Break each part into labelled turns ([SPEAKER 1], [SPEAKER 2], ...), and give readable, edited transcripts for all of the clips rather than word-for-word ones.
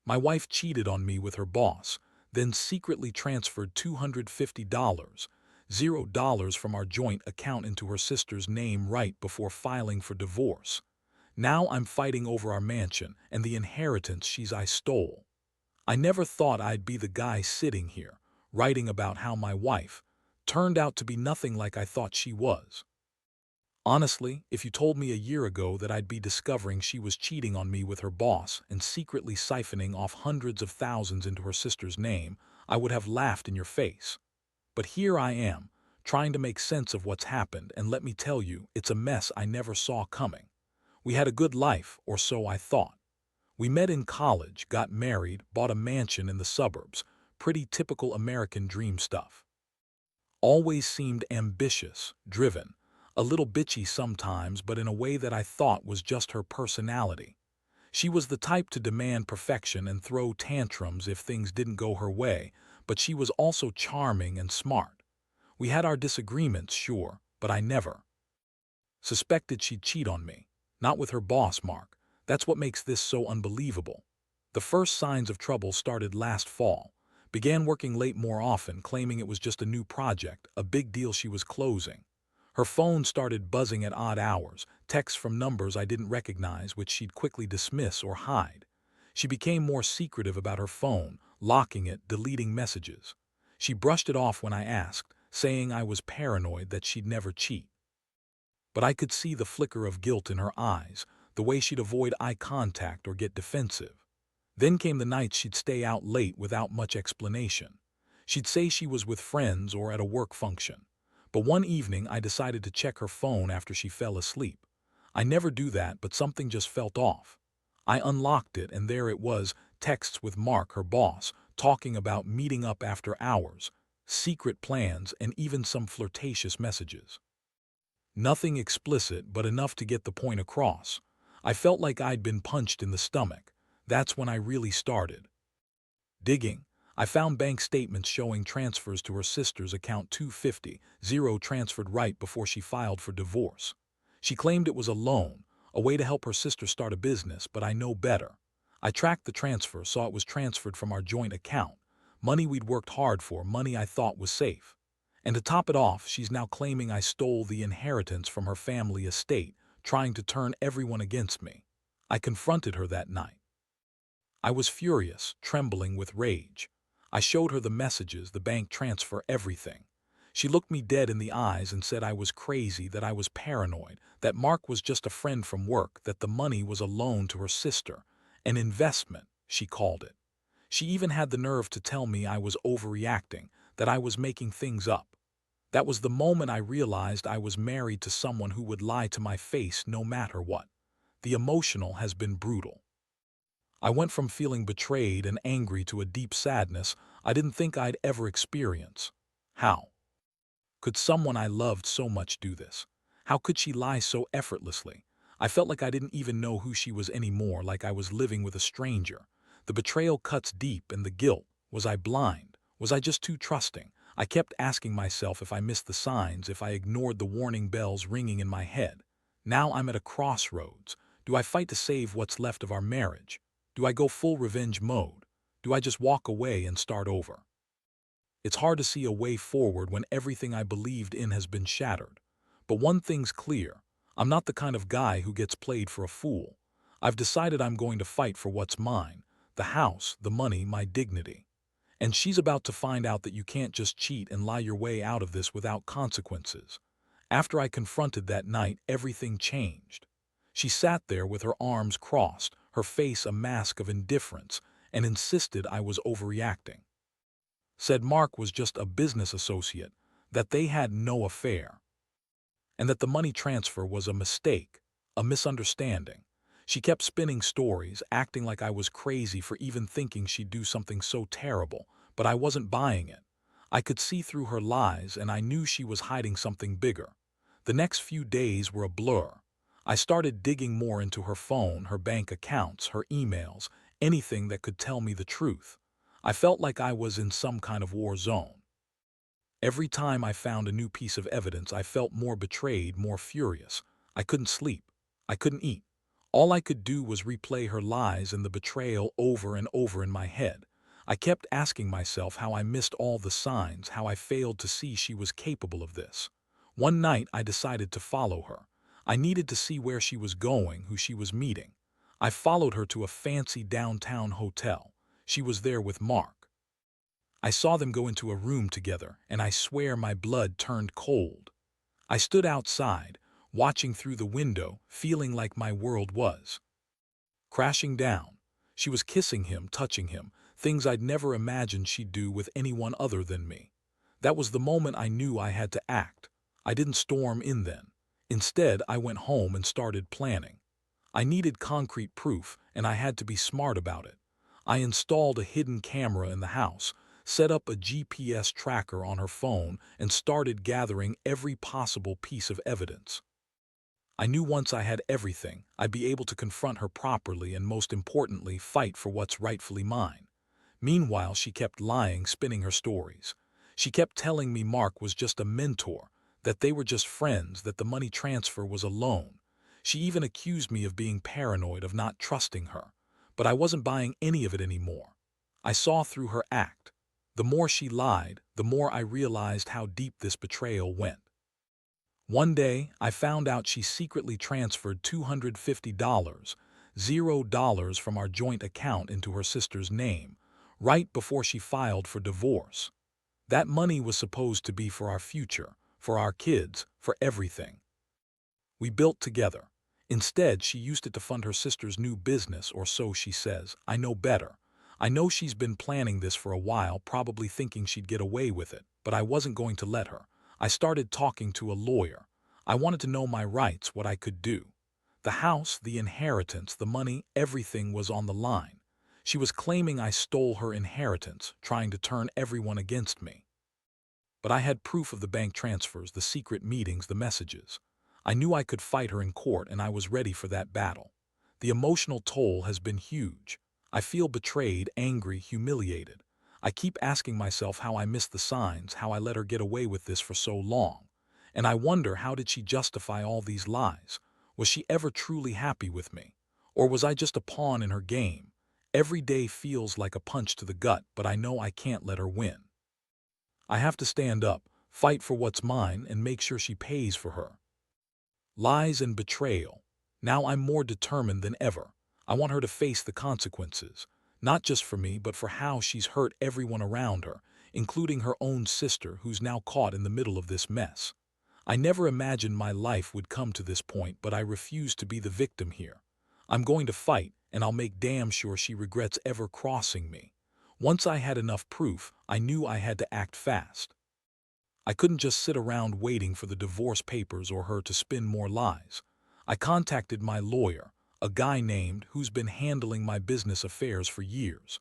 [SPEAKER 1] My wife cheated on me with her boss, then secretly transferred $250, $0 from our joint account into her sister's name right before filing for divorce. Now I'm fighting over our mansion and the inheritance I stole. I never thought I'd be the guy sitting here, writing about how my wife turned out to be nothing like I thought she was. Honestly, if you told me a year ago that I'd be discovering she was cheating on me with her boss and secretly siphoning off hundreds of thousands into her sister's name, I would have laughed in your face. But here I am, trying to make sense of what's happened, and let me tell you, it's a mess I never saw coming. We had a good life, or so I thought. We met in college, got married, bought a mansion in the suburbs, pretty typical American dream stuff. Always seemed ambitious, driven, a little bitchy sometimes, but in a way that I thought was just her personality. She was the type to demand perfection and throw tantrums if things didn't go her way, but she was also charming and smart. We had our disagreements, sure, but I never suspected she'd cheat on me. Not with her boss, Mark. That's what makes this so unbelievable. The first signs of trouble started last fall. Began working late more often, claiming it was just a new project, a big deal she was closing. Her phone started buzzing at odd hours, texts from numbers I didn't recognize, which she'd quickly dismiss or hide. She became more secretive about her phone, locking it, deleting messages. She brushed it off when I asked, saying I was paranoid that she'd never cheat. But I could see the flicker of guilt in her eyes, the way she'd avoid eye contact or get defensive. Then came the nights she'd stay out late without much explanation. She'd say she was with friends or at a work function. But one evening I decided to check her phone after she fell asleep. I never do that, but something just felt off. I unlocked it, and there it was, texts with Mark, her boss, talking about meeting up after hours, secret plans, and even some flirtatious messages. Nothing explicit, but enough to get the point across. I felt like I'd been punched in the stomach. That's when I really started digging. I found bank statements showing transfers to her sister's account, 250, zero transferred right before she filed for divorce. She claimed it was a loan, a way to help her sister start a business, but I know better. I tracked the transfer, saw it was transferred from our joint account. Money we'd worked hard for, money I thought was safe. And to top it off, she's now claiming I stole the inheritance from her family estate, trying to turn everyone against me. I confronted her that night. I was furious, trembling with rage. I showed her the messages, the bank transfer, everything. She looked me dead in the eyes and said I was crazy, that I was paranoid, that Mark was just a friend from work, that the money was a loan to her sister, an investment, she called it. She even had the nerve to tell me I was overreacting, that I was making things up. That was the moment I realized I was married to someone who would lie to my face no matter what. The emotional has been brutal. I went from feeling betrayed and angry to a deep sadness I didn't think I'd ever experience. How could someone I loved so much do this? How could she lie so effortlessly? I felt like I didn't even know who she was anymore, like I was living with a stranger. The betrayal cuts deep, and the guilt. Was I blind? Was I just too trusting? I kept asking myself if I missed the signs, if I ignored the warning bells ringing in my head. Now I'm at a crossroads. Do I fight to save what's left of our marriage? Do I go full revenge mode? Do I just walk away and start over? It's hard to see a way forward when everything I believed in has been shattered. But one thing's clear. I'm not the kind of guy who gets played for a fool. I've decided I'm going to fight for what's mine. The house, the money, my dignity. And she's about to find out that you can't just cheat and lie your way out of this without consequences. After I confronted that night, everything changed. She sat there with her arms crossed, her face a mask of indifference, and insisted I was overreacting. Said Mark was just a business associate, that they had no affair, and that the money transfer was a mistake, a misunderstanding. She kept spinning stories, acting like I was crazy for even thinking she'd do something so terrible, but I wasn't buying it. I could see through her lies, and I knew she was hiding something bigger. The next few days were a blur. I started digging more into her phone, her bank accounts, her emails, anything that could tell me the truth. I felt like I was in some kind of war zone. Every time I found a new piece of evidence, I felt more betrayed, more furious. I couldn't sleep. I couldn't eat. All I could do was replay her lies and the betrayal over and over in my head. I kept asking myself how I missed all the signs, how I failed to see she was capable of this. One night I decided to follow her. I needed to see where she was going, who she was meeting. I followed her to a fancy downtown hotel. She was there with Mark. I saw them go into a room together, and I swear my blood turned cold. I stood outside, watching through the window, feeling like my world was crashing down. She was kissing him, touching him, things I'd never imagined she'd do with anyone other than me. That was the moment I knew I had to act. I didn't storm in then. Instead, I went home and started planning. I needed concrete proof, and I had to be smart about it. I installed a hidden camera in the house, set up a GPS tracker on her phone, and started gathering every possible piece of evidence. I knew once I had everything, I'd be able to confront her properly and, most importantly, fight for what's rightfully mine. Meanwhile, she kept lying, spinning her stories. She kept telling me Mark was just a mentor, that they were just friends, that the money transfer was a loan. She even accused me of being paranoid, of not trusting her. But I wasn't buying any of it anymore. I saw through her act. The more she lied, the more I realized how deep this betrayal went. One day, I found out she secretly transferred $250, $0 from our joint account into her sister's name, right before she filed for divorce. That money was supposed to be for our future, for our kids, for everything. We built together. Instead, she used it to fund her sister's new business, or so she says. I know better. I know she's been planning this for a while, probably thinking she'd get away with it, but I wasn't going to let her. I started talking to a lawyer. I wanted to know my rights, what I could do. The house, the inheritance, the money, everything was on the line. She was claiming I stole her inheritance, trying to turn everyone against me. But I had proof of the bank transfers, the secret meetings, the messages. I knew I could fight her in court, and I was ready for that battle. The emotional toll has been huge. I feel betrayed, angry, humiliated. I keep asking myself how I missed the signs, how I let her get away with this for so long. And I wonder, how did she justify all these lies? Was she ever truly happy with me? Or was I just a pawn in her game? Every day feels like a punch to the gut, but I know I can't let her win. I have to stand up, fight for what's mine, and make sure she pays for her lies and betrayal. Now I'm more determined than ever. I want her to face the consequences, not just for me, but for how she's hurt everyone around her, including her own sister, who's now caught in the middle of this mess. I never imagined my life would come to this point, but I refuse to be the victim here. I'm going to fight, and I'll make damn sure she regrets ever crossing me. Once I had enough proof, I knew I had to act fast. I couldn't just sit around waiting for the divorce papers or her to spin more lies. I contacted my lawyer, a guy named who's been handling my business affairs for years.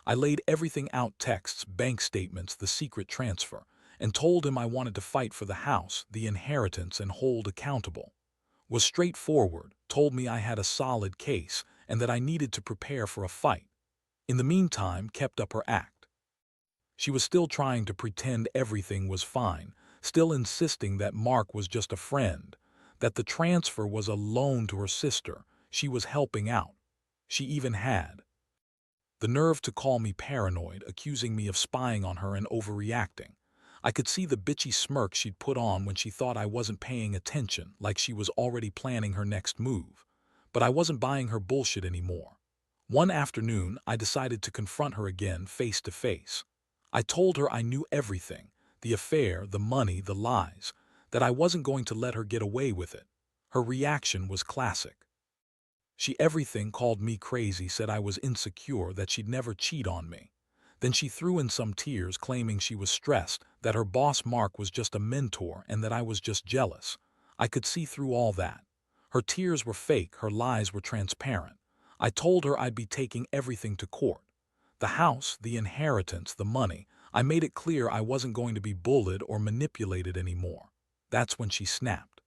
[SPEAKER 1] I laid everything out, texts, bank statements, the secret transfer, and told him I wanted to fight for the house, the inheritance, and hold accountable. Was straightforward, told me I had a solid case and that I needed to prepare for a fight. In the meantime, kept up her act. She was still trying to pretend everything was fine, still insisting that Mark was just a friend, that the transfer was a loan to her sister, she was helping out. She even had the nerve to call me paranoid, accusing me of spying on her and overreacting. I could see the bitchy smirk she'd put on when she thought I wasn't paying attention, like she was already planning her next move. But I wasn't buying her bullshit anymore. One afternoon, I decided to confront her again, face to face. I told her I knew everything, the affair, the money, the lies, that I wasn't going to let her get away with it. Her reaction was classic. She everything called me crazy, said I was insecure, that she'd never cheat on me. Then she threw in some tears, claiming she was stressed, that her boss Mark was just a mentor, and that I was just jealous. I could see through all that. Her tears were fake, her lies were transparent. I told her I'd be taking everything to court. The house, the inheritance, the money. I made it clear I wasn't going to be bullied or manipulated anymore. That's when she snapped.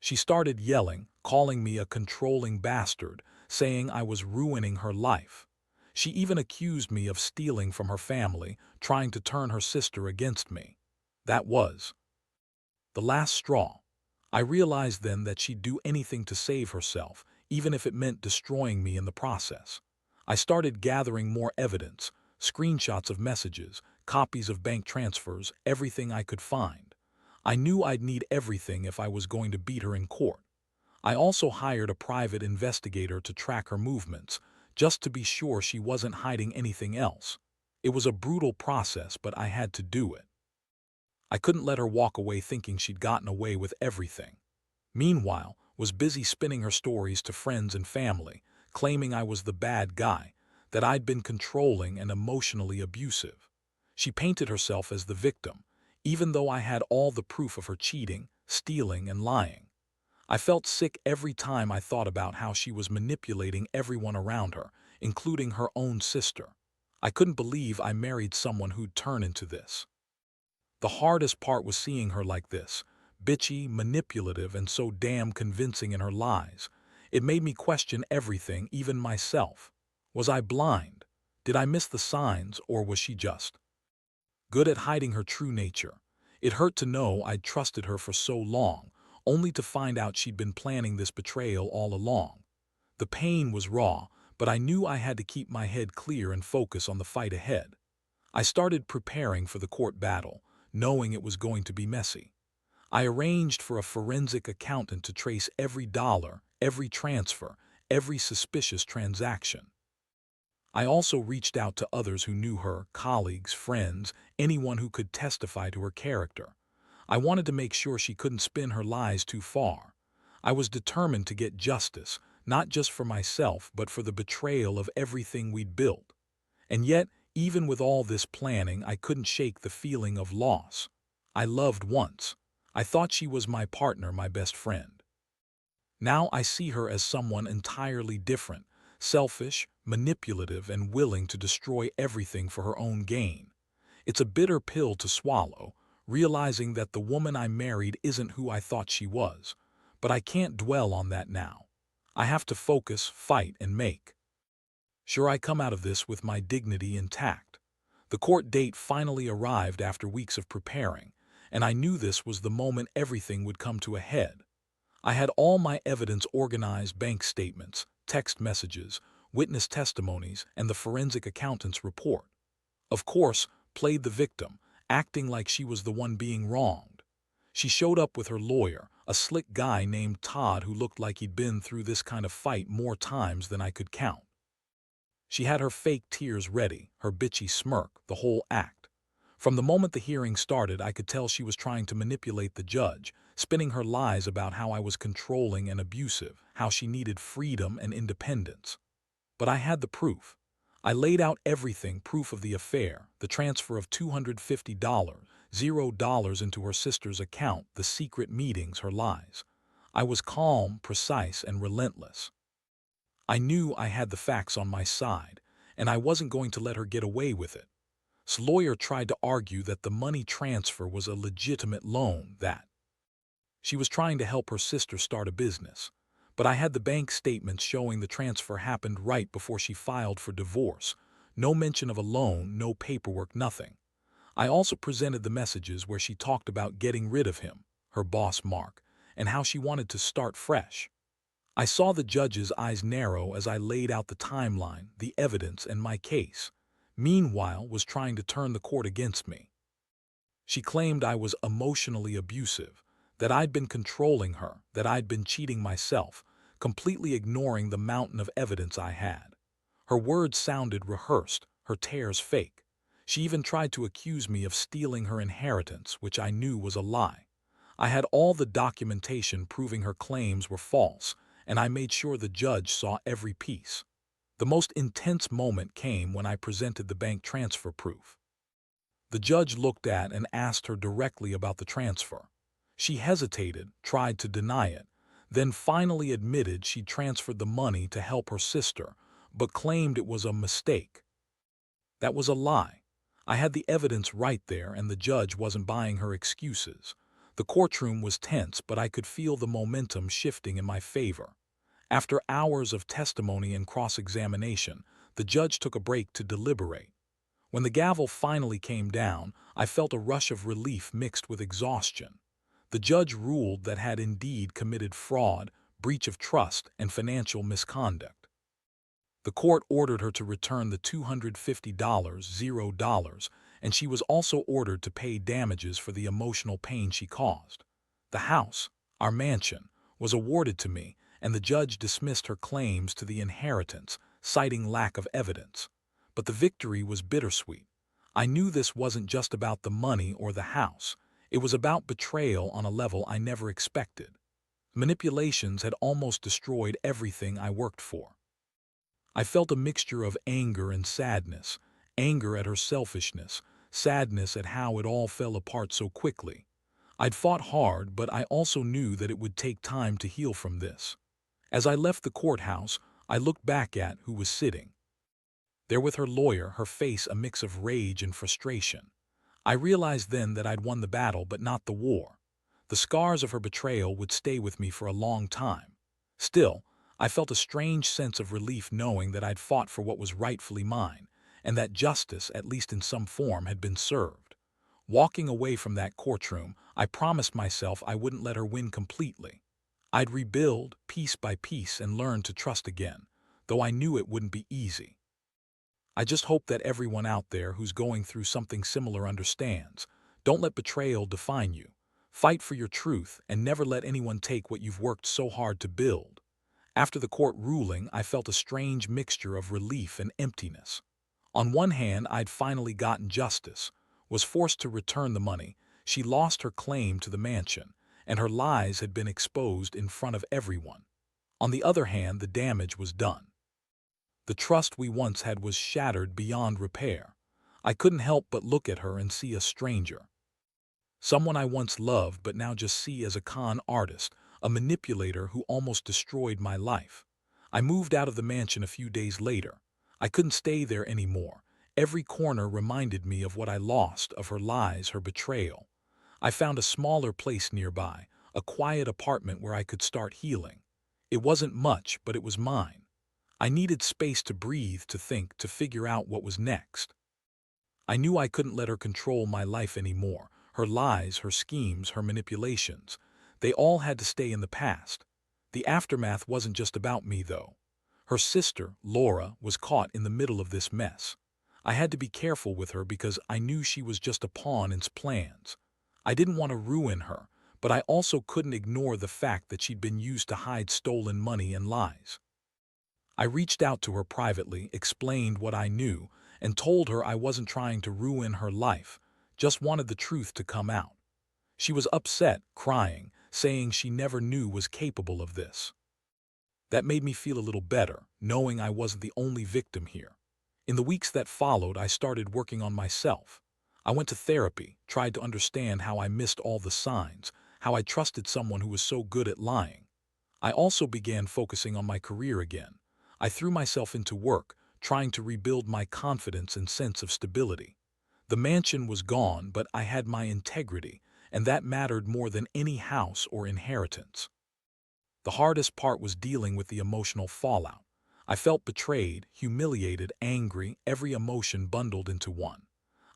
[SPEAKER 1] She started yelling, calling me a controlling bastard, saying I was ruining her life. She even accused me of stealing from her family, trying to turn her sister against me. That was the last straw. I realized then that she'd do anything to save herself, even if it meant destroying me in the process. I started gathering more evidence, screenshots of messages, copies of bank transfers, everything I could find. I knew I'd need everything if I was going to beat her in court. I also hired a private investigator to track her movements, just to be sure she wasn't hiding anything else. It was a brutal process, but I had to do it. I couldn't let her walk away thinking she'd gotten away with everything. Meanwhile, was busy spinning her stories to friends and family, claiming I was the bad guy, that I'd been controlling and emotionally abusive. She painted herself as the victim, even though I had all the proof of her cheating, stealing, and lying. I felt sick every time I thought about how she was manipulating everyone around her, including her own sister. I couldn't believe I married someone who'd turn into this. The hardest part was seeing her like this, bitchy, manipulative, and so damn convincing in her lies. It made me question everything, even myself. Was I blind? Did I miss the signs, or was she just good at hiding her true nature? It hurt to know I'd trusted her for so long, only to find out she'd been planning this betrayal all along. The pain was raw, but I knew I had to keep my head clear and focus on the fight ahead. I started preparing for the court battle, knowing it was going to be messy. I arranged for a forensic accountant to trace every dollar, every transfer, every suspicious transaction. I also reached out to others who knew her, colleagues, friends, anyone who could testify to her character. I wanted to make sure she couldn't spin her lies too far. I was determined to get justice, not just for myself, but for the betrayal of everything we'd built. And yet, even with all this planning, I couldn't shake the feeling of loss. I loved once. I thought she was my partner, my best friend. Now I see her as someone entirely different, selfish, manipulative, and willing to destroy everything for her own gain. It's a bitter pill to swallow, realizing that the woman I married isn't who I thought she was. But I can't dwell on that now. I have to focus, fight, and make sure I come out of this with my dignity intact. The court date finally arrived after weeks of preparing, and I knew this was the moment everything would come to a head. I had all my evidence organized: bank statements, text messages, witness testimonies, and the forensic accountant's report. Of course, played the victim, acting like she was the one being wronged. She showed up with her lawyer, a slick guy named Todd who looked like he'd been through this kind of fight more times than I could count. She had her fake tears ready, her bitchy smirk, the whole act. From the moment the hearing started, I could tell she was trying to manipulate the judge, spinning her lies about how I was controlling and abusive, how she needed freedom and independence. But I had the proof. I laid out everything: proof of the affair, the transfer of $250, $0 into her sister's account, the secret meetings, her lies. I was calm, precise, and relentless. I knew I had the facts on my side, and I wasn't going to let her get away with it. His lawyer tried to argue that the money transfer was a legitimate loan, that she was trying to help her sister start a business. But I had the bank statements showing the transfer happened right before she filed for divorce. No mention of a loan, no paperwork, nothing. I also presented the messages where she talked about getting rid of him, her boss Mark, and how she wanted to start fresh. I saw the judge's eyes narrow as I laid out the timeline, the evidence, and my case. Meanwhile, was trying to turn the court against me. She claimed I was emotionally abusive, that I'd been controlling her, that I'd been cheating myself, completely ignoring the mountain of evidence I had. Her words sounded rehearsed, her tears fake. She even tried to accuse me of stealing her inheritance, which I knew was a lie. I had all the documentation proving her claims were false, and I made sure the judge saw every piece. The most intense moment came when I presented the bank transfer proof. The judge looked at and asked her directly about the transfer. She hesitated, tried to deny it, then finally admitted she'd transferred the money to help her sister, but claimed it was a mistake. That was a lie. I had the evidence right there, and the judge wasn't buying her excuses. The courtroom was tense, but I could feel the momentum shifting in my favor. After hours of testimony and cross-examination, the judge took a break to deliberate. When the gavel finally came down, I felt a rush of relief mixed with exhaustion. The judge ruled that had indeed committed fraud, breach of trust, and financial misconduct. The court ordered her to return the $250, $0, and she was also ordered to pay damages for the emotional pain she caused. The house, our mansion, was awarded to me, and the judge dismissed her claims to the inheritance, citing lack of evidence. But the victory was bittersweet. I knew this wasn't just about the money or the house. It was about betrayal on a level I never expected. Manipulations had almost destroyed everything I worked for. I felt a mixture of anger and sadness, anger at her selfishness, sadness at how it all fell apart so quickly. I'd fought hard, but I also knew that it would take time to heal from this. As I left the courthouse, I looked back at who was sitting there with her lawyer, her face a mix of rage and frustration. I realized then that I'd won the battle but not the war. The scars of her betrayal would stay with me for a long time. Still, I felt a strange sense of relief knowing that I'd fought for what was rightfully mine, and that justice, at least in some form, had been served. Walking away from that courtroom, I promised myself I wouldn't let her win completely. I'd rebuild, piece by piece, and learn to trust again, though I knew it wouldn't be easy. I just hope that everyone out there who's going through something similar understands. Don't let betrayal define you. Fight for your truth, and never let anyone take what you've worked so hard to build. After the court ruling, I felt a strange mixture of relief and emptiness. On one hand, I'd finally gotten justice, was forced to return the money, she lost her claim to the mansion, and her lies had been exposed in front of everyone. On the other hand, the damage was done. The trust we once had was shattered beyond repair. I couldn't help but look at her and see a stranger. Someone I once loved but now just see as a con artist, a manipulator who almost destroyed my life. I moved out of the mansion a few days later. I couldn't stay there anymore. Every corner reminded me of what I lost, of her lies, her betrayal. I found a smaller place nearby, a quiet apartment where I could start healing. It wasn't much, but it was mine. I needed space to breathe, to think, to figure out what was next. I knew I couldn't let her control my life anymore. Her lies, her schemes, her manipulations. They all had to stay in the past. The aftermath wasn't just about me, though. Her sister, Laura, was caught in the middle of this mess. I had to be careful with her because I knew she was just a pawn in plans. I didn't want to ruin her, but I also couldn't ignore the fact that she'd been used to hide stolen money and lies. I reached out to her privately, explained what I knew, and told her I wasn't trying to ruin her life, just wanted the truth to come out. She was upset, crying, saying she never knew was capable of this. That made me feel a little better, knowing I wasn't the only victim here. In the weeks that followed, I started working on myself. I went to therapy, tried to understand how I missed all the signs, how I trusted someone who was so good at lying. I also began focusing on my career again. I threw myself into work, trying to rebuild my confidence and sense of stability. The mansion was gone, but I had my integrity, and that mattered more than any house or inheritance. The hardest part was dealing with the emotional fallout. I felt betrayed, humiliated, angry, every emotion bundled into one.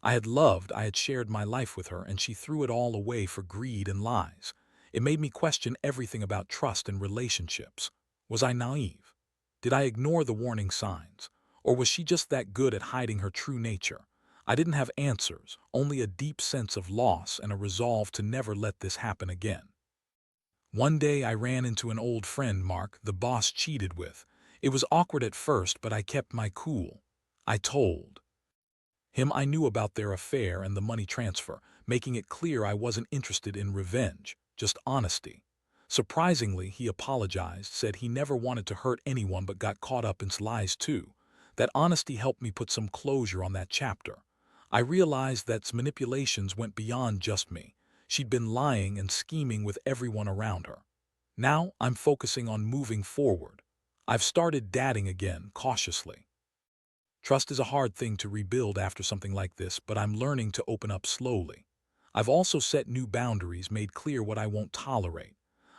[SPEAKER 1] I had loved, I had shared my life with her, and she threw it all away for greed and lies. It made me question everything about trust and relationships. Was I naive? Did I ignore the warning signs? Or was she just that good at hiding her true nature? I didn't have answers, only a deep sense of loss and a resolve to never let this happen again. One day I ran into an old friend Mark, the boss cheated with. It was awkward at first, but I kept my cool. I told him I knew about their affair and the money transfer, making it clear I wasn't interested in revenge, just honesty. Surprisingly, he apologized, said he never wanted to hurt anyone but got caught up in lies too. That honesty helped me put some closure on that chapter. I realized that manipulations went beyond just me. She'd been lying and scheming with everyone around her. Now I'm focusing on moving forward. I've started dating again, cautiously. Trust is a hard thing to rebuild after something like this, but I'm learning to open up slowly. I've also set new boundaries, made clear what I won't tolerate.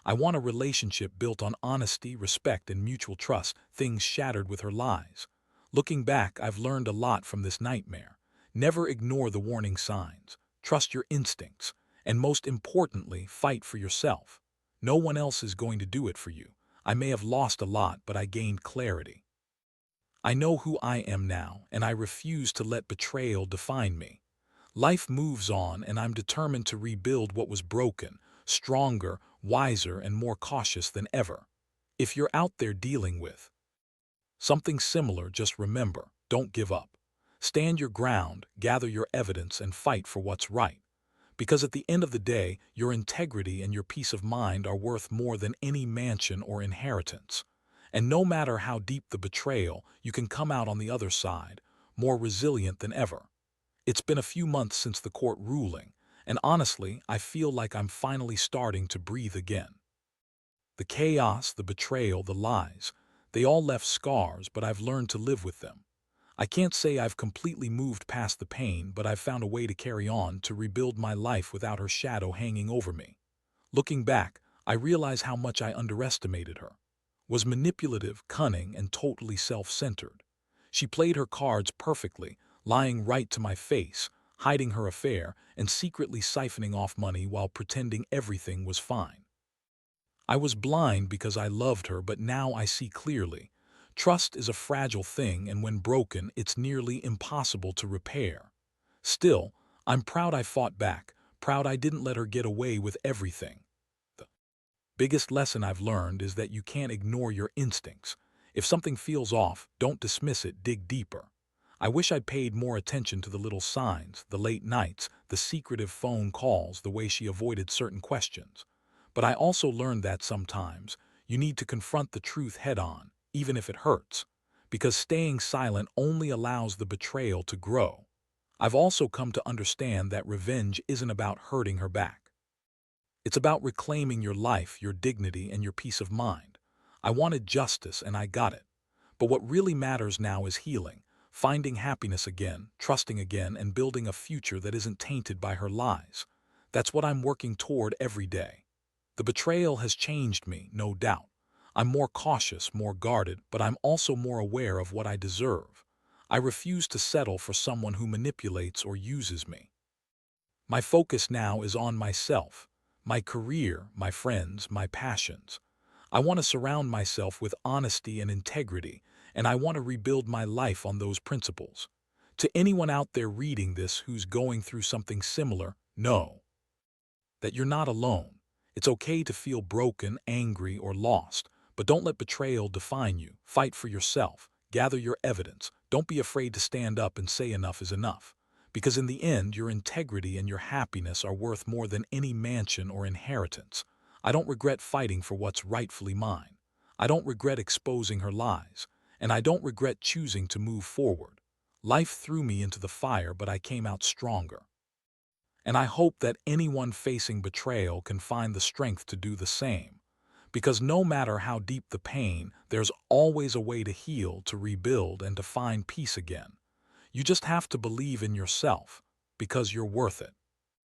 [SPEAKER 1] I want a relationship built on honesty, respect, and mutual trust, things shattered with her lies. Looking back, I've learned a lot from this nightmare. Never ignore the warning signs. Trust your instincts. And most importantly, fight for yourself. No one else is going to do it for you. I may have lost a lot, but I gained clarity. I know who I am now, and I refuse to let betrayal define me. Life moves on, and I'm determined to rebuild what was broken, stronger, wiser, and more cautious than ever. If you're out there dealing with something similar, just remember, don't give up. Stand your ground, gather your evidence, and fight for what's right. Because at the end of the day, your integrity and your peace of mind are worth more than any mansion or inheritance. And no matter how deep the betrayal, you can come out on the other side, more resilient than ever. It's been a few months since the court ruling, and honestly, I feel like I'm finally starting to breathe again. The chaos, the betrayal, the lies, they all left scars, but I've learned to live with them. I can't say I've completely moved past the pain, but I've found a way to carry on, to rebuild my life without her shadow hanging over me. Looking back, I realize how much I underestimated her. Was manipulative, cunning, and totally self-centered. She played her cards perfectly, lying right to my face, hiding her affair, and secretly siphoning off money while pretending everything was fine. I was blind because I loved her, but now I see clearly. Trust is a fragile thing, and when broken, it's nearly impossible to repair. Still, I'm proud I fought back, proud I didn't let her get away with everything. The biggest lesson I've learned is that you can't ignore your instincts. If something feels off, don't dismiss it, dig deeper. I wish I'd paid more attention to the little signs, the late nights, the secretive phone calls, the way she avoided certain questions. But I also learned that sometimes you need to confront the truth head-on, even if it hurts, because staying silent only allows the betrayal to grow. I've also come to understand that revenge isn't about hurting her back. It's about reclaiming your life, your dignity, and your peace of mind. I wanted justice, and I got it. But what really matters now is healing, finding happiness again, trusting again, and building a future that isn't tainted by her lies. That's what I'm working toward every day. The betrayal has changed me, no doubt. I'm more cautious, more guarded, but I'm also more aware of what I deserve. I refuse to settle for someone who manipulates or uses me. My focus now is on myself, my career, my friends, my passions. I want to surround myself with honesty and integrity, and I want to rebuild my life on those principles. To anyone out there reading this who's going through something similar, know that you're not alone. It's okay to feel broken, angry, or lost, but don't let betrayal define you. Fight for yourself. Gather your evidence. Don't be afraid to stand up and say enough is enough. Because in the end, your integrity and your happiness are worth more than any mansion or inheritance. I don't regret fighting for what's rightfully mine. I don't regret exposing her lies. And I don't regret choosing to move forward. Life threw me into the fire, but I came out stronger. And I hope that anyone facing betrayal can find the strength to do the same. Because no matter how deep the pain, there's always a way to heal, to rebuild, and to find peace again. You just have to believe in yourself, because you're worth it.